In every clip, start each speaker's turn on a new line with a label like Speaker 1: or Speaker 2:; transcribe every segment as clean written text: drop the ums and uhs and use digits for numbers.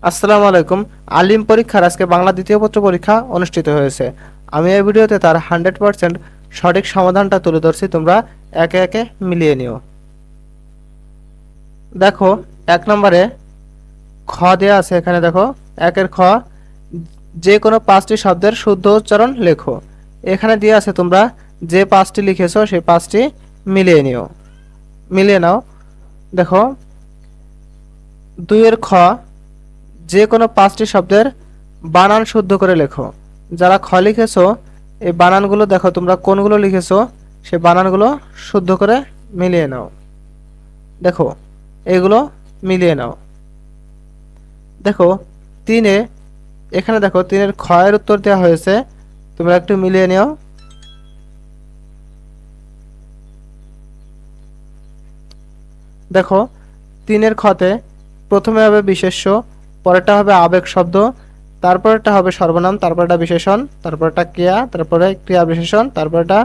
Speaker 1: আসসালামু আলাইকুম। আলিম পরীক্ষার আজকে বাংলা দ্বিতীয় পত্র পরীক্ষা অনুষ্ঠিত হয়েছে। আমি এই ভিডিওতে তার 100% সঠিক সমাধানটা তুলে ধরছি, তোমরা একে একে মিলিয়ে নিও। দেখো, 1 নম্বরে খ দেয়া আছে। এখানে দেখো, 1-এর খ, যে কোনো 5টি শব্দের শুদ্ধ উচ্চারণ লেখো। এখানে দিয়ে আছে, তোমরা যে 5টি লিখেছো সেই 5টি মিলিয়ে নাও। দেখো, 2-এর খ, যে কোনো 5টি শব্দের বানান শুদ্ধ করে লেখো। যারা খ লিখেছো, এই বানানগুলো দেখো, তোমরা কোনগুলো লিখেছো সেই বানানগুলো শুদ্ধ করে মিলিয়ে নাও। দেখো, এগুলো মিলিয়ে নাও। দেখো, 3-এ, এখানে দেখো 3-এর খ এর উত্তর দেওয়া হয়েছে, তোমরা একটু মিলিয়ে নিও। দেখো, 3-এর খতে প্রথমে হবে বিশেষ্য, পরেরটা হবে আবেগ শব্দ, তারপরেরটা হবে সর্বনাম, তারপরটা বিশেষণ, তারপরটা ক্রিয়া, তারপরে ক্রিয়া বিশেষণ, তারপরটা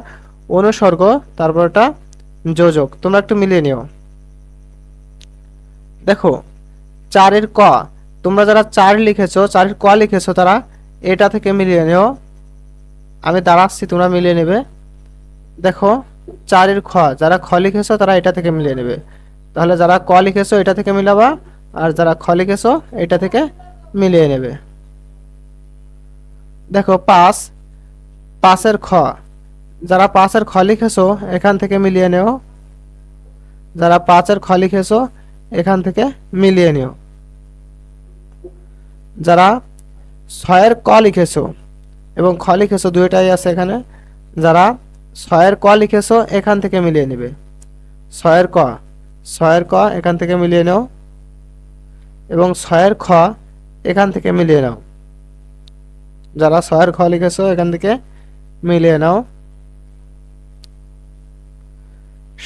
Speaker 1: অনুসর্গ, তারপরটা যোজক। তোমরা একটু মিলিয়ে নিও। দেখো, 4-এর ক, তোমরা যারা 4 লিখেছো, 4-এর ক লিখেছো, তারা এটা থেকে মিলিয়ে নিও। আমি দাঁড়াচ্ছি, তোমরা মিলিয়ে নেবে। দেখো, 4-এর খ, যারা খ লিখেছো তারা এটা থেকে মিলিয়ে নেবে। তাহলে যারা ক লিখেছো এটা থেকে মিলাবা, আর যারা খ লিখেছো এটা থেকে মিলিয়ে নেবে। দেখো, 5-এর খ, যারা 5-এর খ লিখেছো এখান থেকে মিলিয়ে নেও। যারা 5-এর খ লিখেছো এখান থেকে মিলিয়ে নিও। যারা 6-এর ক লিখেছো এবং খ লিখেছো, দুইটাই আছে এখানে, যারা 6-এর ক লিখেছো এখান থেকে মিলিয়ে নেবে। 6-এর ক এখান থেকে মিলিয়ে নাও, এবং 6-এর খ এখান থেকে মিলিয়ে নাও। যারা 6-এর খ লিখেছো এখান থেকে মিলিয়ে নাও।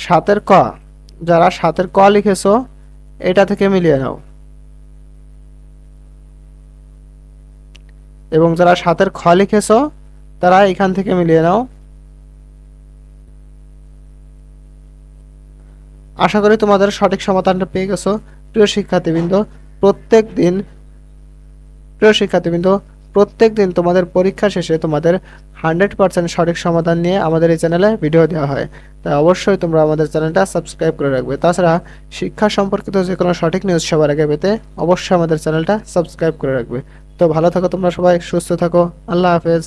Speaker 1: 7-এর ক, যারা 7-এর ক লিখেছো এটা থেকে মিলিয়ে নাও, এবং যারা 7-এর খ লিখেছো তারা এখান থেকে মিলিয়ে নাও। আশা করি তোমাদের সঠিক সমাধানটা পেয়ে গেছো। প্রিয় শিক্ষার্থীবৃন্দ, প্রত্যেক দিন প্রত্যেক দিন তোমাদের পরীক্ষা শেষে তোমাদের 100% সঠিক সমাধান নিয়ে আমাদের এই চ্যানেলে ভিডিও দেওয়া হয়। তাই অবশ্যই তোমরা আমাদের চ্যানেলটা সাবস্ক্রাইব করে রাখবে। তাছাড়া শিক্ষা সম্পর্কিত যে কোনো সঠিক নিউজ সবার আগে পেতে অবশ্যই আমাদের চ্যানেলটা সাবস্ক্রাইব করে রাখবে। তো ভালো থাকো তোমরা সবাই, সুস্থ থাকো। আল্লাহ হাফেজ।